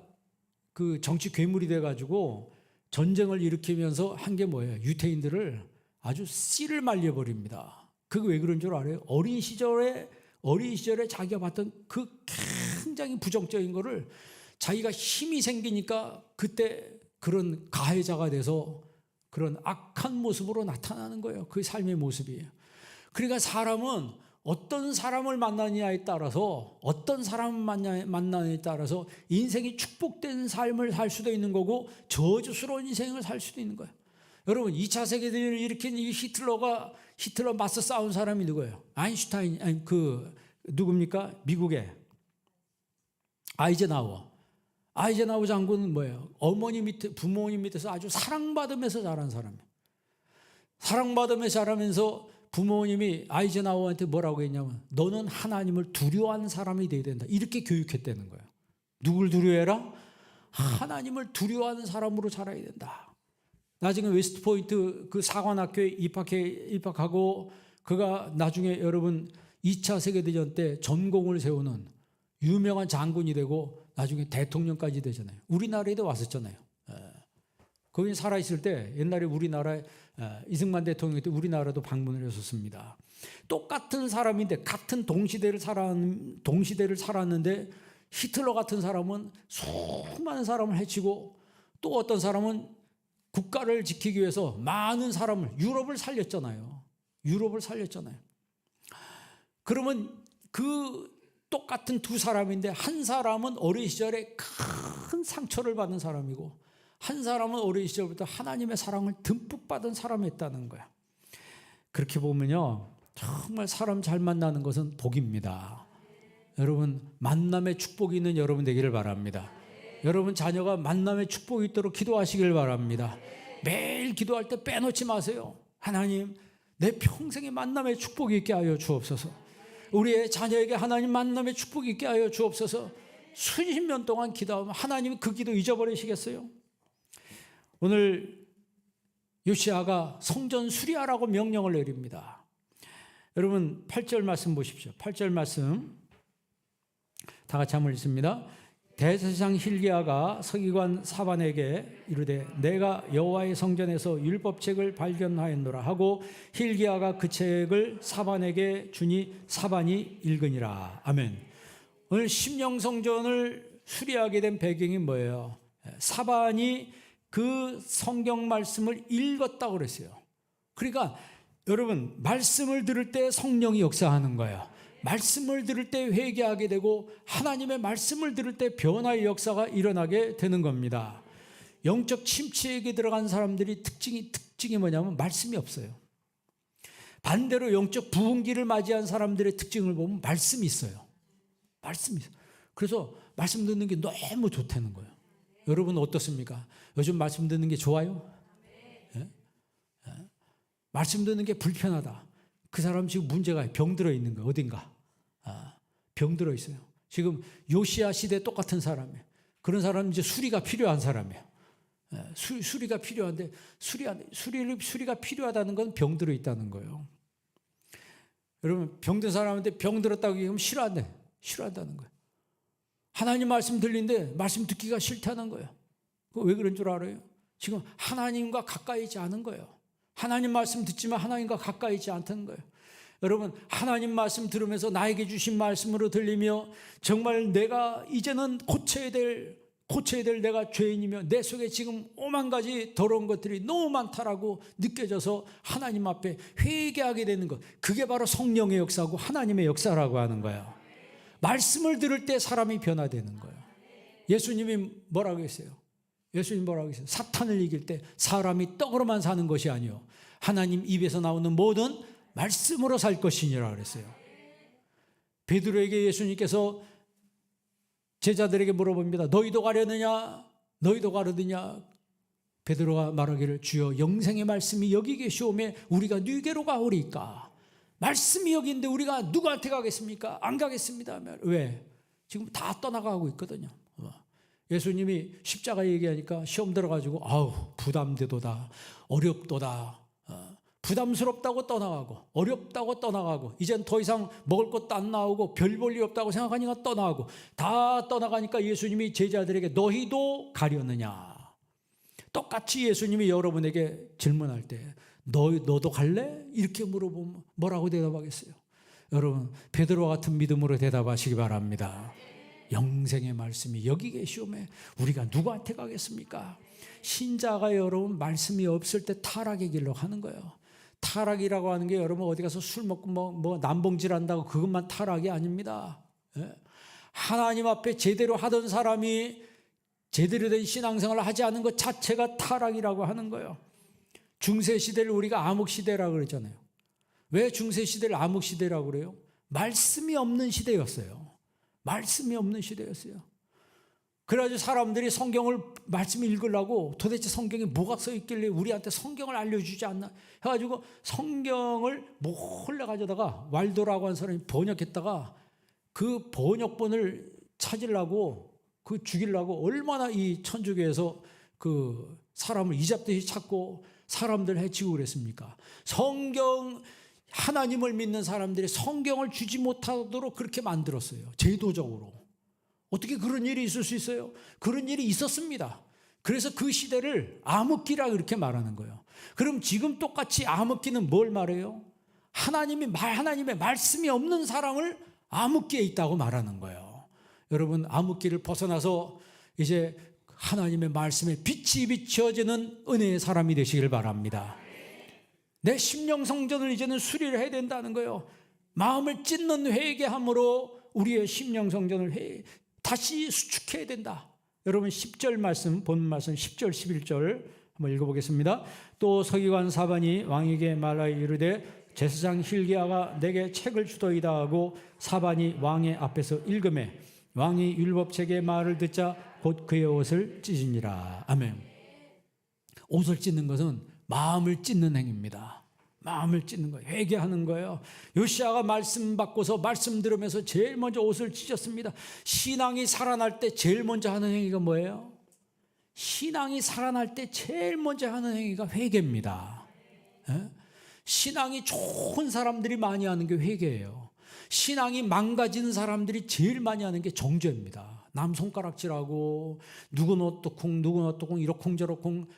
그 정치 괴물이 돼가지고 전쟁을 일으키면서 한 게 뭐예요? 유태인들을 아주 씨를 말려버립니다. 그게 왜 그런 줄 알아요? 어린 시절에 자기가 봤던 그 굉장히 부정적인 거를 자기가 힘이 생기니까 그때 그런 가해자가 돼서 그런 악한 모습으로 나타나는 거예요. 그 삶의 모습이에요. 그러니까 사람은 어떤 사람을 만나느냐에 따라서 인생이 축복된 삶을 살 수도 있는 거고 저주스러운 인생을 살 수도 있는 거예요. 여러분 2차 세계대전을 일으킨 이 히틀러 맞서 싸운 사람이 누구예요? 아인슈타인, 아니 누굽니까? 미국의 아이젠하워 장군은 뭐예요? 부모님 밑에서 아주 사랑받으면서 자란 사람이에요. 사랑받으면서 자라면서 부모님이 아이젠하워한테 뭐라고 했냐면 너는 하나님을 두려워하는 사람이 돼야 된다. 이렇게 교육했다는 거예요. 누굴 두려워해라? 하나님을 두려워하는 사람으로 자라야 된다. 나중에 웨스트포인트 그 사관학교에 입학하고 그가 나중에 여러분 2차 세계대전 때 전공을 세우는 유명한 장군이 되고 나중에 대통령까지 되잖아요. 우리나라에도 왔었잖아요. 거기 살아있을 때 옛날에 우리나라에 이승만 대통령 때 우리나라도 방문을 했었습니다. 똑같은 사람인데 같은 동시대를 살았는데 히틀러 같은 사람은 수많은 사람을 해치고 또 어떤 사람은 국가를 지키기 위해서 많은 사람을 유럽을 살렸잖아요. 그러면 그 똑같은 두 사람인데 한 사람은 어린 시절에 큰 상처를 받은 사람이고 한 사람은 어린 시절부터 하나님의 사랑을 듬뿍 받은 사람이었다는 거야. 그렇게 보면요 정말 사람 잘 만나는 것은 복입니다. 여러분 만남의 축복이 있는 여러분 되기를 바랍니다. 여러분 자녀가 만남의 축복이 있도록 기도하시길 바랍니다. 매일 기도할 때 빼놓지 마세요. 하나님 내 평생에 만남의 축복이 있게 하여 주옵소서. 우리의 자녀에게 하나님 만남의 축복이 있게 하여 주옵소서. 수십 년 동안 기도하면 하나님이 그 기도 잊어버리시겠어요? 오늘 요시야가 성전 수리하라고 명령을 내립니다. 여러분 8절 말씀 보십시오. 8절 말씀 다 같이 한번 읽습니다. 대제사장 hil기야가 서기관 사반에게 이르되 내가 여호와의 성전에서 율법책을 발견하였노라 하고 hil기야가 그 책을 사반에게 주니 사반이 읽으니라. 아멘. 오늘 심령성전을 수리하게 된 배경이 뭐예요? 사반이 그 성경 말씀을 읽었다고 그랬어요. 그러니까 여러분, 말씀을 들을 때 성령이 역사하는 거예요. 말씀을 들을 때 회개하게 되고 하나님의 말씀을 들을 때 변화의 역사가 일어나게 되는 겁니다. 영적 침체에게 들어간 사람들이 특징이 뭐냐면 말씀이 없어요. 반대로 영적 부흥기를 맞이한 사람들의 특징을 보면 말씀이 있어요. 말씀이 있어요. 그래서 말씀 듣는 게 너무 좋다는 거예요. 여러분 어떻습니까? 요즘 말씀 듣는 게 좋아요? 예? 예? 말씀 듣는 게 불편하다. 그 사람 지금 문제가 병들어 있는 거예요. 어딘가. 병들어 있어요. 지금 요시야 시대 똑같은 사람이에요. 그런 사람은 이제 수리가 필요한 사람이에요. 수리가 필요한데 수리가 필요하다는 건 병들어 있다는 거예요. 여러분 병든 사람한테 병들었다고 얘기하면 싫어한다는 거예요. 하나님 말씀 들리는데 말씀 듣기가 싫다는 거예요. 왜 그런 줄 알아요? 지금 하나님과 가까이 있지 않은 거예요. 하나님 말씀 듣지만 하나님과 가까이 있지 않다는 거예요. 여러분 하나님 말씀 들으면서 나에게 주신 말씀으로 들리며 정말 내가 이제는 고쳐야 될 내가 죄인이며 내 속에 지금 오만 가지 더러운 것들이 너무 많다라고 느껴져서 하나님 앞에 회개하게 되는 것, 그게 바로 성령의 역사고 하나님의 역사라고 하는 거예요. 말씀을 들을 때 사람이 변화되는 거예요. 예수님이 뭐라고 했어요? 사탄을 이길 때 사람이 떡으로만 사는 것이 아니요 하나님 입에서 나오는 모든 말씀으로 살 것이니라 그랬어요. 베드로에게 예수님께서 제자들에게 물어봅니다. 너희도 가려느냐? 베드로가 말하기를 주여 영생의 말씀이 여기 계시오매 우리가 누게로 가오리까? 말씀이 여기 있는데 우리가 누구한테 가겠습니까? 안 가겠습니다. 왜? 지금 다 떠나가고 있거든요. 예수님이 십자가 얘기하니까 시험 들어가지고 아우 부담되도다, 어렵도다, 부담스럽다고 떠나가고 어렵다고 떠나가고 이젠 더 이상 먹을 것도 안 나오고 별 볼 일 없다고 생각하니까 떠나가고 다 떠나가니까 예수님이 제자들에게 너희도 가려느냐? 똑같이 예수님이 여러분에게 질문할 때 너도 갈래? 이렇게 물어보면 뭐라고 대답하겠어요? 여러분 베드로와 같은 믿음으로 대답하시기 바랍니다. 영생의 말씀이 여기 계시오매 우리가 누구한테 가겠습니까? 신자가 여러분 말씀이 없을 때 타락의 길로 가는 거예요. 타락이라고 하는 게 여러분 어디 가서 술 먹고 뭐 남봉질 한다고 그것만 타락이 아닙니다. 하나님 앞에 제대로 하던 사람이 제대로 된 신앙생활을 하지 않은 것 자체가 타락이라고 하는 거예요. 중세시대를 우리가 암흑시대라고 그러잖아요. 왜 중세시대를 암흑시대라고 그래요? 말씀이 없는 시대였어요. 그래가지고 사람들이 성경을 말씀 읽으려고 도대체 성경에 뭐가 써 있길래 우리한테 성경을 알려주지 않나 해가지고 성경을 몰래 가져다가 왈도라고 한 사람이 번역했다가 그 번역본을 찾으려고 죽이려고 얼마나 이 천주교에서 그 사람을 이잡듯이 찾고 사람들 해치고 그랬습니까? 하나님을 믿는 사람들이 성경을 주지 못하도록 그렇게 만들었어요. 제도적으로. 어떻게 그런 일이 있을 수 있어요? 그런 일이 있었습니다. 그래서 그 시대를 암흑기라 그렇게 말하는 거예요. 그럼 지금 똑같이 암흑기는 뭘 말해요? 하나님의 말씀이 없는 사람을 암흑기에 있다고 말하는 거예요. 여러분 암흑기를 벗어나서 이제 하나님의 말씀에 빛이 비춰지는 은혜의 사람이 되시길 바랍니다. 내 심령 성전을 이제는 수리를 해야 된다는 거예요. 마음을 찢는 회개함으로 우리의 심령 성전을 다시 수축해야 된다. 여러분 10절 말씀, 본 말씀 10절 11절 한번 읽어보겠습니다. 또 서기관 사반이 왕에게 말하여 이르되 제사장 hil기야가 내게 책을 주더이다 하고 사반이 왕의 앞에서 읽으매 왕이 율법책의 말을 듣자 곧 그의 옷을 찢으니라. 아멘. 옷을 찢는 것은 마음을 찢는 행위입니다. 마음을 찢는 거예요. 회개하는 거예요. 요시야가 말씀 받고서 말씀 들으면서 제일 먼저 옷을 찢었습니다. 신앙이 살아날 때 제일 먼저 하는 행위가 뭐예요? 신앙이 살아날 때 제일 먼저 하는 행위가 회개입니다. 신앙이 좋은 사람들이 많이 하는 게 회개예요. 신앙이 망가지는 사람들이 제일 많이 하는 게 정죄입니다. 남 손가락질하고 누군 어떠쿵 누군 어떠쿵 이러쿵 저러쿵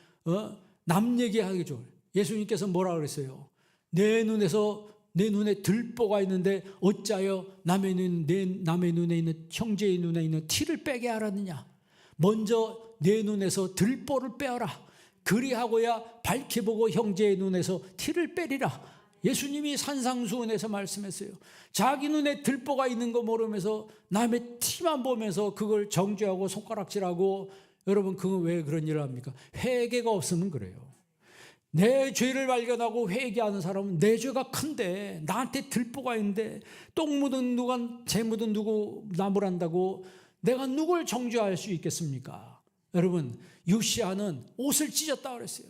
남 얘기하기 좋아요. 예수님께서 뭐라 그랬어요? 내 눈에 들보가 있는데 어찌하여 남의 눈에 있는 형제의 눈에 있는 티를 빼게 하라느냐? 먼저 내 눈에서 들보를 빼어라. 그리하고야 밝게 보고 형제의 눈에서 티를 빼리라. 예수님이 산상수훈에서 말씀했어요. 자기 눈에 들보가 있는 거 모르면서 남의 티만 보면서 그걸 정죄하고 손가락질하고, 여러분 그건 왜 그런 일을 합니까? 회개가 없으면 그래요. 내 죄를 발견하고 회개하는 사람은 내 죄가 큰데, 나한테 들보가 있는데 똥 묻은 누가 재 묻은 누구 나무란다고 내가 누굴 정죄할 수 있겠습니까? 여러분, 요시야는 옷을 찢었다 그랬어요.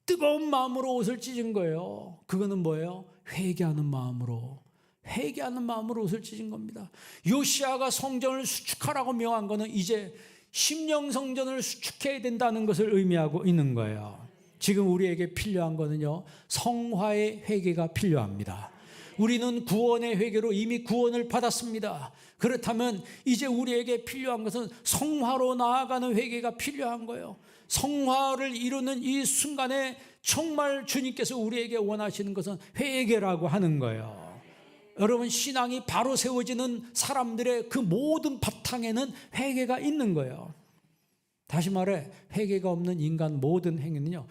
뜨거운 마음으로 옷을 찢은 거예요. 그거는 뭐예요? 회개하는 마음으로 옷을 찢은 겁니다. 요시야가 성전을 수축하라고 명한 거는 이제 심령 성전을 수축해야 된다는 것을 의미하고 있는 거예요. 지금 우리에게 필요한 거는요, 성화의 회개가 필요합니다. 우리는 구원의 회개로 이미 구원을 받았습니다. 그렇다면 이제 우리에게 필요한 것은 성화로 나아가는 회개가 필요한 거예요. 성화를 이루는 이 순간에 정말 주님께서 우리에게 원하시는 것은 회개라고 하는 거예요. 여러분, 신앙이 바로 세워지는 사람들의 그 모든 바탕에는 회개가 있는 거예요. 다시 말해, 회개가 없는 인간 모든 행위는요,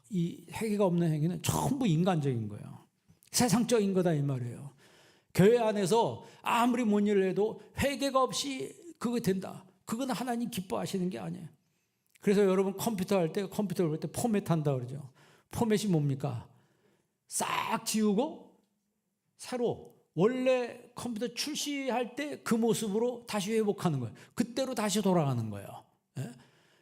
이 회개가 없는 행위는 전부 인간적인 거예요. 세상적인 거다 이 말이에요. 교회 안에서 아무리 뭔 일을 해도 회개가 없이 그거 된다, 그건 하나님 기뻐하시는 게 아니에요. 그래서 여러분 컴퓨터를 볼 때 포맷 한다 그러죠. 포맷이 뭡니까? 싹 지우고 새로 원래 컴퓨터 출시할 때 그 모습으로 다시 회복하는 거예요. 그때로 다시 돌아가는 거예요. 예?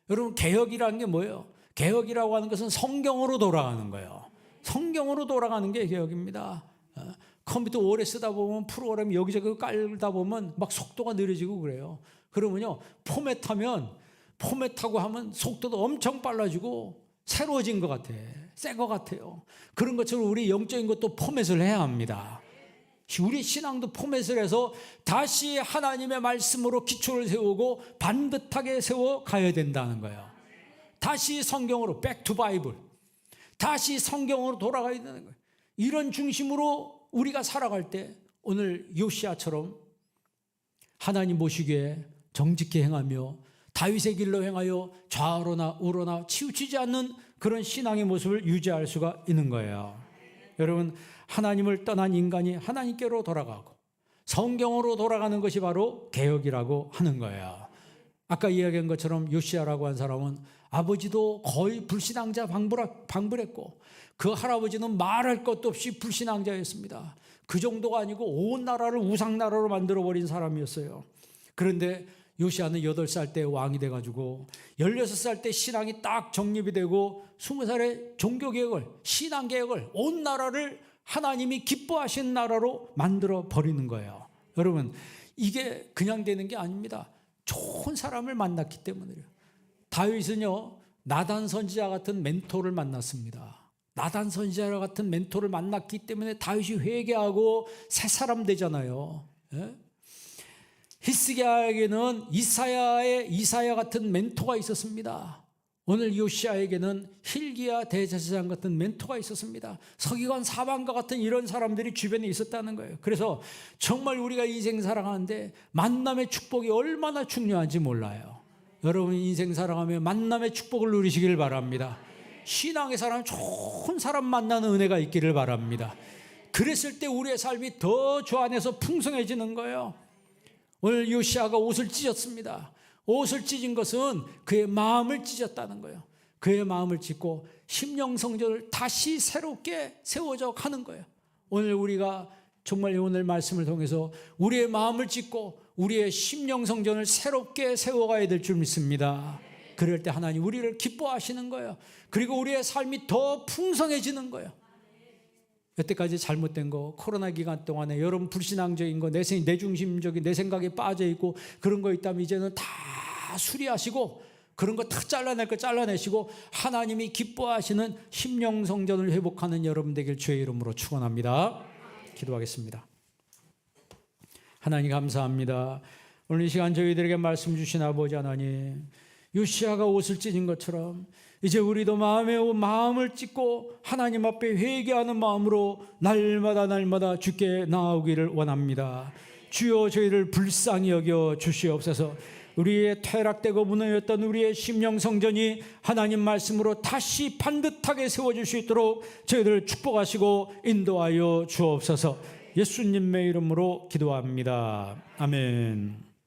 여러분, 개혁이라는 게 뭐예요? 개혁이라고 하는 것은 성경으로 돌아가는 거예요. 성경으로 돌아가는 게 개혁입니다. 컴퓨터 오래 쓰다 보면 프로그램 여기저기 깔다 보면 막 속도가 느려지고 그래요. 그러면요, 포맷하고 하면 속도도 엄청 빨라지고 새로워진 것 같아. 새 것 같아요. 그런 것처럼 우리 영적인 것도 포맷을 해야 합니다. 우리 신앙도 포맷을 해서 다시 하나님의 말씀으로 기초를 세우고 반듯하게 세워 가야 된다는 거예요. 다시 성경으로, back to Bible, 다시 성경으로 돌아가야 되는 거예요. 이런 중심으로 우리가 살아갈 때 오늘 요시야처럼 하나님 보시기에 정직히 행하며 다윗의 길로 행하여 좌로나 우로나 치우치지 않는 그런 신앙의 모습을 유지할 수가 있는 거예요. 여러분, 하나님을 떠난 인간이 하나님께로 돌아가고 성경으로 돌아가는 것이 바로 개혁이라고 하는 거예요. 아까 이야기한 것처럼 요시야라고 한 사람은 아버지도 거의 불신앙자 방불했고 그 할아버지는 말할 것도 없이 불신앙자였습니다. 그 정도가 아니고 온 나라를 우상나라로 만들어버린 사람이었어요. 그런데 요시야는 8살 때 왕이 돼가지고 16살 때 신앙이 딱 정립이 되고 20살에 종교개혁을, 신앙개혁을, 온 나라를 하나님이 기뻐하신 나라로 만들어 버리는 거예요. 여러분, 이게 그냥 되는 게 아닙니다. 좋은 사람을 만났기 때문이에요. 다윗은요, 나단 선지자 같은 멘토를 만났습니다. 나단 선지자 같은 멘토를 만났기 때문에 다윗이 회개하고 새 사람 되잖아요. 예? 히스기야에게는 이사야 같은 멘토가 있었습니다. 오늘 요시야에게는 hil기야 대제사장 같은 멘토가 있었습니다. 서기관 사방과 같은 이런 사람들이 주변에 있었다는 거예요. 그래서 정말 우리가 인생 살아가는데 만남의 축복이 얼마나 중요한지 몰라요. 여러분, 인생 살아가며 만남의 축복을 누리시길 바랍니다. 신앙의 사람, 좋은 사람 만나는 은혜가 있기를 바랍니다. 그랬을 때 우리의 삶이 더 주 안에서 풍성해지는 거예요. 오늘 요시야가 옷을 찢었습니다. 옷을 찢은 것은 그의 마음을 찢었다는 거예요. 그의 마음을 찢고 심령 성전을 다시 새롭게 세워져 가는 거예요. 오늘 우리가 정말 오늘 말씀을 통해서 우리의 마음을 찢고 우리의 심령 성전을 새롭게 세워가야 될 줄 믿습니다. 그럴 때 하나님 우리를 기뻐하시는 거예요. 그리고 우리의 삶이 더 풍성해지는 거예요. 여태까지 잘못된 거, 코로나 기간 동안에 여러분 불신앙적인 거, 내중심적인 내 생각에 빠져있고 그런 거 있다면 이제는 다 수리하시고 그런 거 다 잘라낼 거 잘라내시고 하나님이 기뻐하시는 심령 성전을 회복하는 여러분 되길 주의 이름으로 축원합니다. 기도하겠습니다. 하나님 감사합니다. 오늘 이 시간 저희들에게 말씀 주신 아버지 하나님, 요시야가 옷을 찢은 것처럼 이제 우리도 마음을 찢고 하나님 앞에 회개하는 마음으로 날마다 주께 나아오기를 원합니다. 주여 저희를 불쌍히 여겨 주시옵소서. 우리의 퇴락되고 무너졌던 우리의 심령 성전이 하나님 말씀으로 다시 반듯하게 세워질 수 있도록 저희들을 축복하시고 인도하여 주옵소서. 예수님의 이름으로 기도합니다. 아멘.